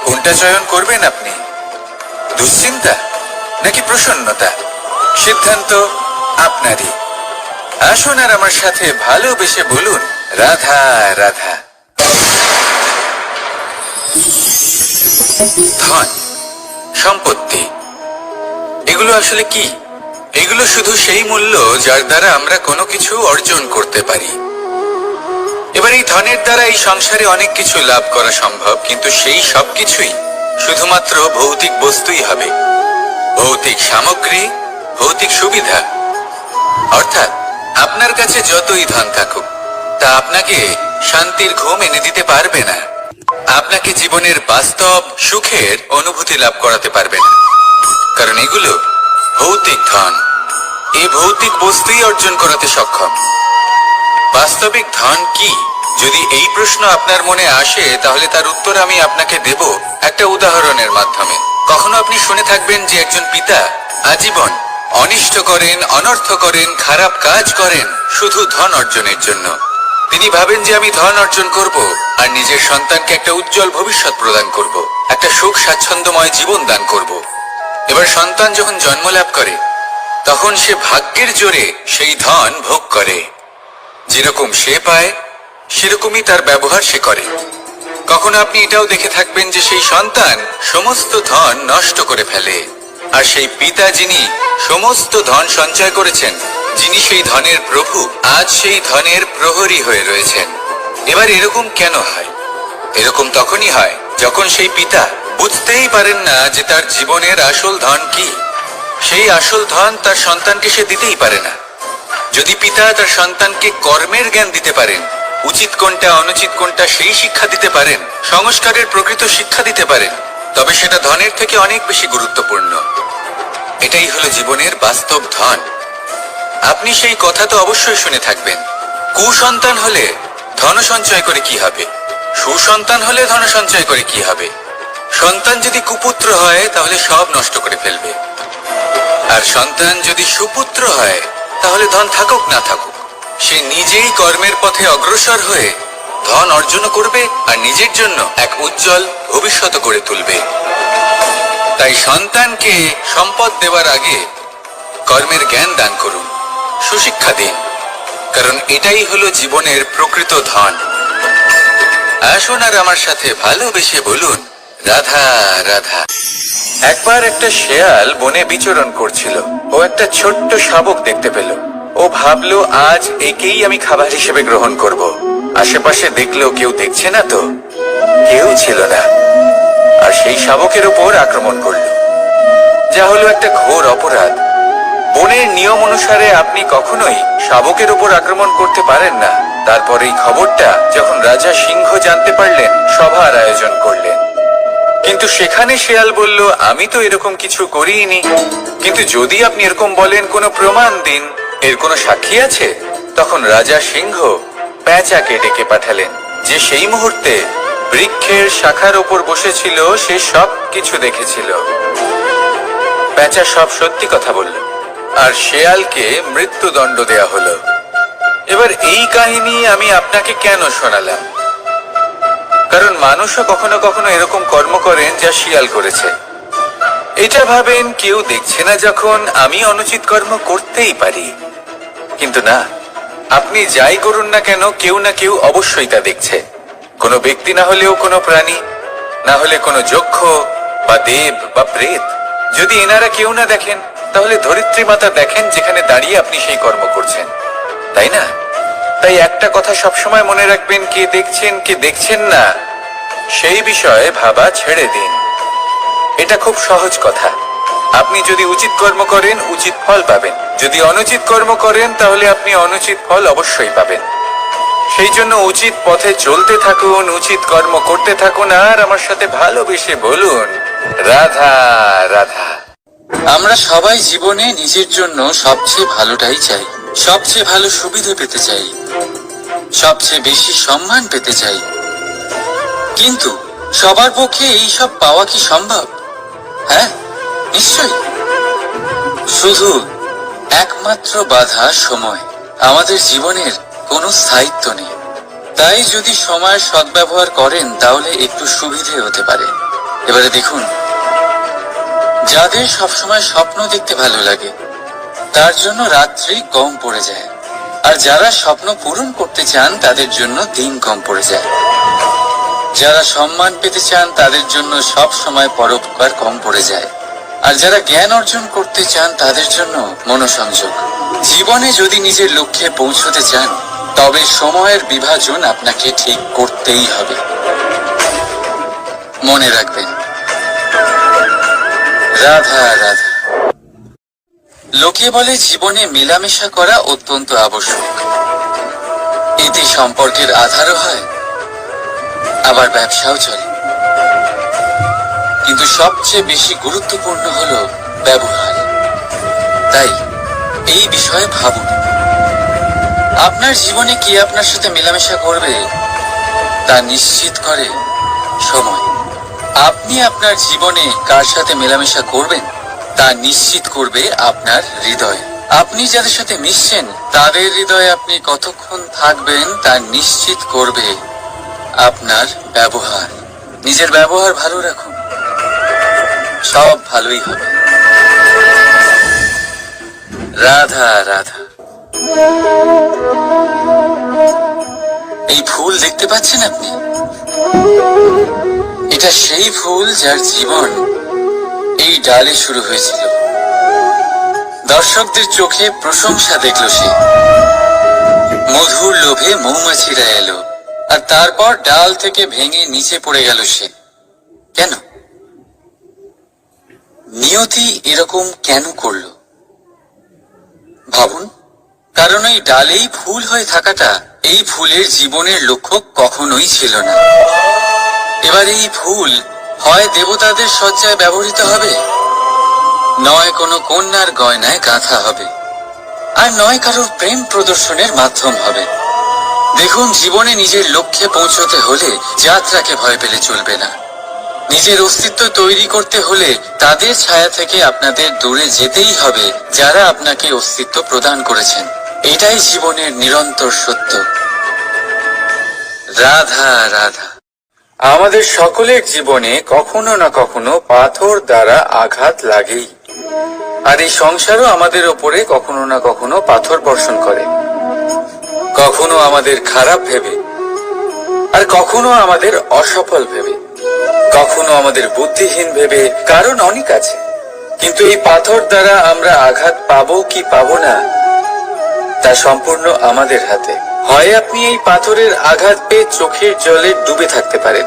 কোনটা চয়ন করবেন আপনি, দুশ্চিন্তা নাকি প্রসন্নতা? সিদ্ধান্ত আপনারই। আসুন আর আমার সাথে ভালোবেসে বলুন, রাধা রাধা। ধন, সম্পত্তি, এগুলো আসলে কি? এগুলো শুধু সেই মূল্য যার দ্বারা আমরা কোনো কিছু অর্জন করতে পারি। এবার এই ধনের দ্বারা এই সংসারে অনেক কিছু লাভ করা সম্ভব, কিন্তু সেই সব কিছুই শুধুমাত্র ভৌতিক বস্তুই হবে, ভৌতিক সামগ্রী, ভৌতিক সুবিধা। অর্থাৎ আপনার কাছে যতই ধন থাকুক তা আপনাকে শান্তির ঘুম এনে দিতে পারবে না, আপনাকে জীবনের বাস্তব সুখের অনুভূতি লাভ করাতে পারবে না, কারণ এগুলো ভৌতিক ধন। এই ভৌতিক বস্তুই অর্জন করাতে সক্ষম। বাস্তবিক ধন কি? যদি এই প্রশ্ন আপনার মনে আসে তাহলে তার উত্তর আমি আপনাকে দেব একটা উদাহরণের মাধ্যমে। কখনো আপনি শুনে থাকবেন যে একজন পিতা আজীবন অনিষ্ট করেন, অনর্থ করেন, খারাপ কাজ করেন শুধু ধন অর্জনের জন্য। তিনি ভাবেন যে আমি ধন অর্জন করব আর নিজের সন্তানকে একটা উজ্জ্বল ভবিষ্যৎ প্রদান করব, একটা সুখ স্বাচ্ছন্দ্যময় জীবন দান করব। এবার সন্তান যখন জন্ম লাভ করে তখন সে ভাগ্যের জোরে সেই ধন ভোগ করে। যেরকম সে পায় সেরকমই তার ব্যবহার সে করে। কখনো আপনি এটাও দেখে থাকবেন যে সেই সন্তান সমস্ত ধন নষ্ট করে ফেলে, আর সেই পিতা যিনি সমস্ত ধন সঞ্চয় করেছেন, যিনি সেই ধনের প্রভু, আজ সেই ধনের প্রহরী হয়ে রয়েছেন। এবার এরকম কেন হয়? এরকম তখনই হয় যখন সেই পিতা বুঝতেই পারেন না যে তার জীবনের আসল ধন কি। সেই আসল ধন তার সন্তানকে সে দিতেই পারে না। যদি পিতা তার সন্তানকে কর্মের জ্ঞান দিতে পারেন, উচিত কোনটা অনুচিত কোনটা সেই শিক্ষা দিতে পারেন, সংস্কারের প্রকৃত শিক্ষা দিতে পারেন, তবে সেটা ধনের থেকে অনেক বেশি গুরুত্বপূর্ণ। এটাই হলো জীবনের বাস্তব ধন। আপনি সেই কথা তো অবশ্যই শুনে থাকবেন কুসন্তান হলে ধন সঞ্চয় করে কি হবে, সুসন্তান হলে ধন সঞ্চয় করে কি হবে? সন্তান যদি কুপুত্র হয় তাহলে সব নষ্ট করে ফেলবে, আর সন্তান যদি সুপুত্র হয় তাহলে ধন থাকুক না থাকুক সে নিজেই কর্মের পথে অগ্রসর হয়ে ধন অর্জন করবে আর নিজের জন্য এক উজ্জ্বল ভবিষ্যৎ গড়ে তুলবে। তাই সন্তানকে সম্পদ দেওয়ার আগে কর্মের জ্ঞান দান করুন, সুশিক্ষা দিন, কারণ এটাই হলো জীবনের প্রকৃত ধন। আসুন আর আমার সাথে ভালোবেসে বলুন, রাধা রাধা। একবার একটা শেয়াল বনে বিচরণ করছিল। ও একটা ছোট্ট শাবক দেখতে পেল। ও ভাবলো, আজ একেই আমি খাবার হিসেবে গ্রহণ করব। আশেপাশে দেখলো কেউ দেখছে না তো, কেউ ছিল না, আর সেই শাবকের উপর আক্রমণ করলো, যা হলো একটা ঘোর অপরাধ। বনের নিয়ম অনুসারে আপনি কখনোই শাবকের উপর আক্রমণ করতে পারেন না। তারপর এই খবরটা যখন রাজা সিংহ জানতে পারলেন, সভার আয়োজন করলেন। কিন্তু সেখানে শেয়াল বলল, আমি তো এরকম কিছু করিনি। কিন্তু যদি আপনি এরকম বলেন, কোনো প্রমাণ দিন, এর কোনো সাক্ষী আছে? তখন রাজা সিংহ পেঁচাকে ডেকে পাঠালেন, যে সেই মুহূর্তে বৃক্ষের শাখার ওপর বসেছিল। সে সব কিছু দেখেছিল। পেঁচা সব সত্যি কথা বলল, আর শেয়ালকে মৃত্যুদণ্ড দেয়া হলো। এবার এই কাহিনী আমি আপনাকে কেন শোনালাম? কারণ মানুষও কখনো কখনো এরকম কর্ম করেন যা শিয়াল করেছে। এটা ভাবেন কেউ দেখছে না, যখন আমি অনুচিত কর্ম করতেই পারি। কিন্তু না, আপনি যাই করুন না কেন, কেউ না কেউ অবশ্যই তা দেখছে। কোনো ব্যক্তি না হলেও কোনো প্রাণী, না হলে কোনো যক্ষ বা দেব বা প্রেত। যদি এনারা কেউ না দেখেন, তাহলে ধরিত্রী মাতা দেখেন, যেখানে দাঁড়িয়ে আপনি সেই কর্ম করছেন, তাই না? তাই একটা কথা সবসময় মনে রাখবেন, কে দেখছেন কে দেখছেন না সেই বিষয়ে ভাবা ছেড়ে দিন। এটা খুব সহজ কথা। আপনি যদি উচিত কর্ম করেন, উচিত ফল পাবেন। যদি অনুচিত কর্ম করেন, তাহলে আপনি অনুচিত ফল অবশ্যই পাবেন। সেই জন্য উচিত পথে চলতে থাকুন, উচিত কর্ম করতে থাকুন, আর আমার সাথে ভালোবেসে বলুন, রাধা রাধা। আমরা সবাই জীবনে নিজের জন্য সবচেয়ে ভালোটাই চাই, সবচেয়ে ভালো সুবিধা পেতে চাই, সবচেয়ে বেশি সম্মান পেতে চাই। কিন্তু সবার পক্ষে এইসব পাওয়া কি সম্ভব? হ্যাঁ, নিশ্চয়ই। শুধু একমাত্র বাধা সময়। আমাদের জীবনের কোনো স্থায়িত্ব নেই। তাই যদি সময়ের সদ্ব্যবহার করেন, তাহলে একটু সুবিধে হতে পারে। এবারে দেখুন, যাদের সবসময় স্বপ্ন দেখতে ভালো লাগে, তার জন্য রাত্রি কম পড়ে যায়। আর যারা স্বপ্ন পূরণ করতে চান, তাদের জন্য দিন কম পড়ে যায়। যারা সম্মান পেতে চান, তাদের জন্য সব সময় পরোপকার কম পড়ে যায়। আর যারা জ্ঞান অর্জন করতে চান, তাদের জন্য মনোসংযোগ। জীবনে যদি নিজের লক্ষ্যে পৌঁছতে চান, তবে সময়ের বিভাজন আপনাকে ঠিক করতেই হবে। মনে রাখবেন, রাধা রাধা। লোকে বলে জীবনে মেলামেশা করা অত্যন্ত আবশ্যক। এতে সম্পর্কের আধারও হয়, আবার ব্যবসাও চলে। কিন্তু সবচেয়ে বেশি গুরুত্বপূর্ণ হলো ব্যবহার। তাই এই বিষয়ে ভাবুন, আপনার জীবনে কি আপনার সাথে মেলামেশা করবে তা নিশ্চিত করে সময়। আপনি আপনার জীবনে কার সাথে মেলামেশা করবেন তা নিশ্চিত করবে আপনার হৃদয়। আপনি যাদের সাথে মিশছেন, তাদের হৃদয়ে আপনি কতক্ষণ থাকবেন তা নিশ্চিত করবে আপনার ব্যবহার। নিজের ব্যবহার ভালো রাখুন, সব ভালোই হবে। রাধা রাধা। এই ফুল দেখতে পাচ্ছেন আপনি? এটা সেই ফুল যার জীবন এই ডালে শুরু হয়েছিল। দর্শকদের চোখে প্রশংসা দেখল সে। মধুর লোভে মৌমাছিরা এলো, আর তারপর ডাল থেকে ভেঙে নিচে পড়ে গেল সে। কেন? নিয়তি এরকম কেন করলো ভাবুন। কারণ এই ডালেই ফুল হয়ে থাকাটা এই ফুলের জীবনের লক্ষ্য কখনোই ছিল না। এবার এই ফুল হয় দেবতাদের সজ্জায় ব্যবহৃত হবে, নয় কোনো কন্যার গয়নায় গাঁথা হবে, আর নয় কারোর প্রেম প্রদর্শনের মাধ্যম হবে। দেখুন, জীবনে নিজের লক্ষ্যে পৌঁছতে হলে যাত্রাকে ভয় পেলে চলবে না। নিজের অস্তিত্ব তৈরি করতে হলে তাদের ছায়া থেকে আপনাদের দূরে যেতেই হবে যারা আপনাকে অস্তিত্ব প্রদান করেছেন। এটাই জীবনের নিরন্তর সত্য। রাধা রাধা। আমাদের সকলের জীবনে কখনো না কখনো পাথর দ্বারা আঘাত লাগেই, আর এই সংসারও আমাদের ওপরে কখনো না কখনো পাথর বর্ষণ করে, কখনো আমাদের খারাপ ভেবে, আর কখনো আমাদের অসফল ভেবে, কখনো আমাদের বুদ্ধিহীন ভেবে। কারণ অনেক আছে, কিন্তু এই পাথর দ্বারা আমরা আঘাত পাবো কি পাবো না তা সম্পূর্ণ আমাদের হাতে। হয় আপনি এই পাথরের আঘাত পেয়ে চোখের জলে ডুবে থাকতে পারেন,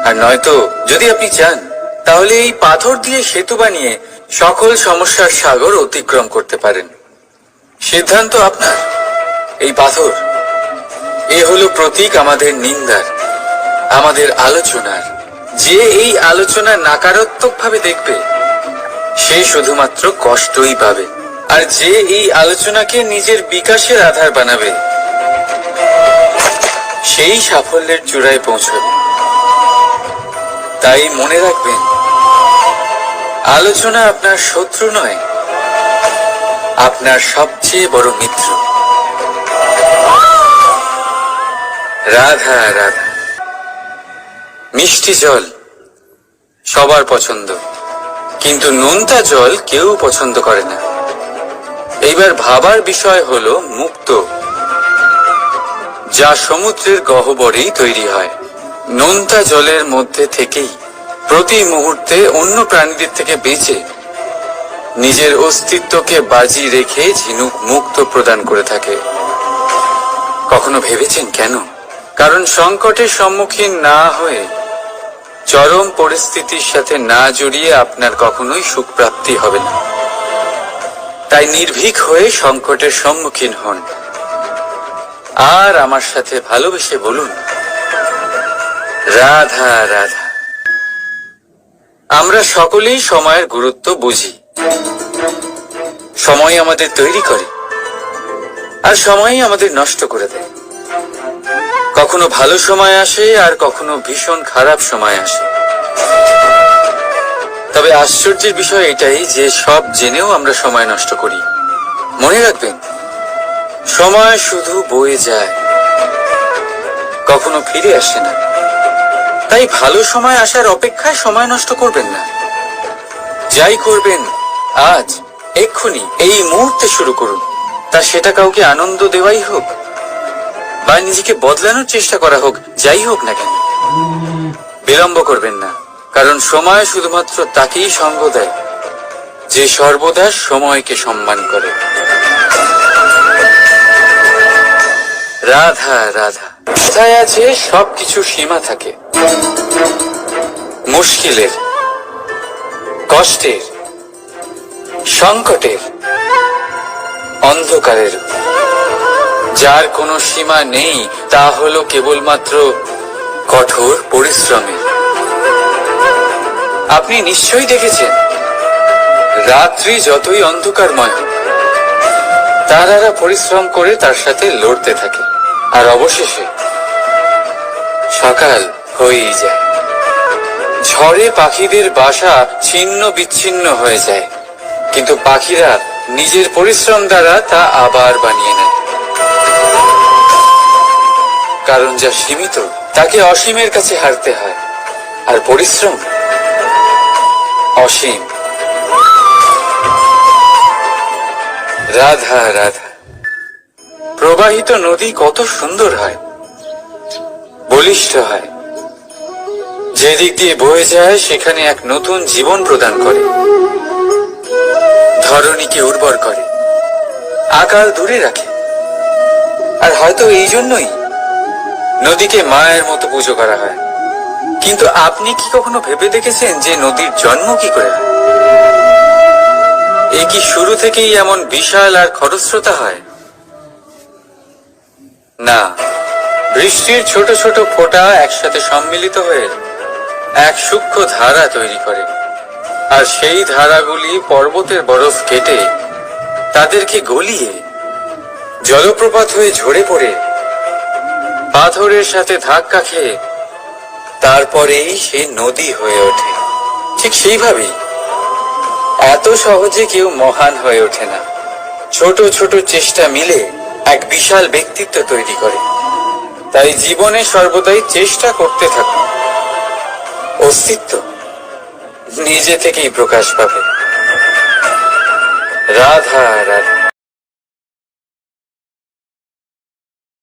আর নয়তো যদি আপনি চান তাহলে এই পাথর দিয়ে সেতু বানিয়ে সকল সমস্যার সাগর অতিক্রম করতে পারেন। সিদ্ধান্ত আপনার। এই পাথর এ হলো প্রতীক আমাদের নিন্দার, আমাদের আলোচনার। যে এই আলোচনা নাকারাত্মক ভাবে দেখবে সে শুধুমাত্র কষ্টই পাবে, আর যে এই আলোচনাকে নিজের বিকাশের আধার বানাবে সেই সাফল্যের চূড়ায় পৌঁছবে। তাই মনে রাখবেন, আলোচনা আপনার শত্রু নয়, আপনার সবচেয়ে বড় মিত্র। রাধা রাধা। মিষ্টি জল সবার পছন্দ, কিন্তু নোনতা জল কেউ পছন্দ করে না। এইবার ভাবার বিষয় হলো মুক্তো, যা সমুদ্রের গহ্বরেই তৈরি হয়। নোনতা জলের মধ্যে থেকেই প্রতি মুহূর্তে অন্য প্রাণীদের থেকে বেঁচে নিজের অস্তিত্বকে বাজি রেখে ঝিনুক মুক্ত প্রদান করে থাকে। কখনো ভেবেছেন কেন? কারণ সংকটের সম্মুখীন না হয়ে, চরম পরিস্থিতির সাথে না জড়িয়ে আপনার কখনোই সুখ প্রাপ্তি হবে না। তাই নির্ভীক হয়ে সংকটের সম্মুখীন হন, আর আমার সাথে ভালোবেসে বলুন, রাধা রাধা। আমরা সকলেই সময়ের গুরুত্ব বুঝি। সময় আমাদের তৈরি করে, আর সময়ই আমাদের নষ্ট করে দেয়। কখনো ভালো সময় আসে, আর কখনো ভীষণ খারাপ সময় আসে। তবে আশ্চর্যের বিষয় এটাই যে সব জেনেও আমরা সময় নষ্ট করি। মনে রাখবেন, সময় শুধু বয়ে যায়, কখনো ফিরে আসে না। তাই ভালো সময় আসার অপেক্ষায় সময় নষ্ট করবেন না। যাই করবেন আজ, এক্ষুনি, এই মুহূর্তে শুরু করুন। তা সেটা কাউকে আনন্দ দেওয়াই হোক, বা নিজেকে বদলানোর চেষ্টা করা হোক, যাই হোক না কেন, বিলম্ব করবেন না। কারণ সময় শুধুমাত্র তাকেই সঙ্গ দেয় যে সর্বদা সময়কে সম্মান করে। রাধা রাধা। কথায় আছে সবকিছু সীমা থাকে, মুশকিলের, কষ্টের, সংকটের, অন্ধকারের। যার কোনো সীমা নেই তা হলো কেবলমাত্র কঠোর পরিশ্রমের। আপনি নিশ্চয়ই দেখেছেন, রাত্রি যতই অন্ধকারময় হোক, তারারা পরিশ্রম করে তার সাথে লড়তে থাকে, আর অবশেষে সকাল হয়েই যায়। ঝড়ে পাখিদের বাসা ছিন্ন বিচ্ছিন্ন হয়ে যায়, কিন্তু পাখিরা নিজের পরিশ্রম দ্বারা তা আবার বানিয়ে নেয়। কারণ যা সীমিত তাকে অসীমের কাছে হারতে হয়, আর পরিশ্রম অসীম। রাধা রাধা। প্রবাহিত নদী কত সুন্দর হয়, বলিষ্ঠ হয়। যেদিক দিয়ে বয়ে যায় সেখানে এক নতুন জীবন প্রদান করে, ধরণীকে উর্বর করে, আকাল দূরে রাখে। আর হয়তো এই জন্যই নদীকে মায়ের মতো পুজো করা হয়। কিন্তু আপনি কি কখনো ভেবে দেখেছেন যে নদীর জন্ম কি করে হয়? এ কি শুরু থেকেই এমন বিশাল আর খরস্রোতা হয়? না, বৃষ্টির ছোট ছোট ফোঁটা একসাথে সম্মিলিত হয়ে এক সূক্ষ্ম ধারা তৈরি করে, আর সেই ধারাগুলি পর্বতের বরফ কেটে তাদেরকে গলিয়ে জলপ্রপাত হয়ে ঝরে পড়ে পাথরের সাথে ধাক্কা খেয়ে তারপরেই সে নদী হয়ে ওঠে। ঠিক সেইভাবেই এত সহজে কেউ মহান হয়ে ওঠে না। ছোট ছোট চেষ্টা মিলে এক বিশাল ব্যক্তিত্ব তৈরি করে। তাই জীবনে সর্বদাই চেষ্টা করতে থাকুন। অস্তিত্ব নিজে থেকেই প্রকাশ পাবে। রাধা রাধা।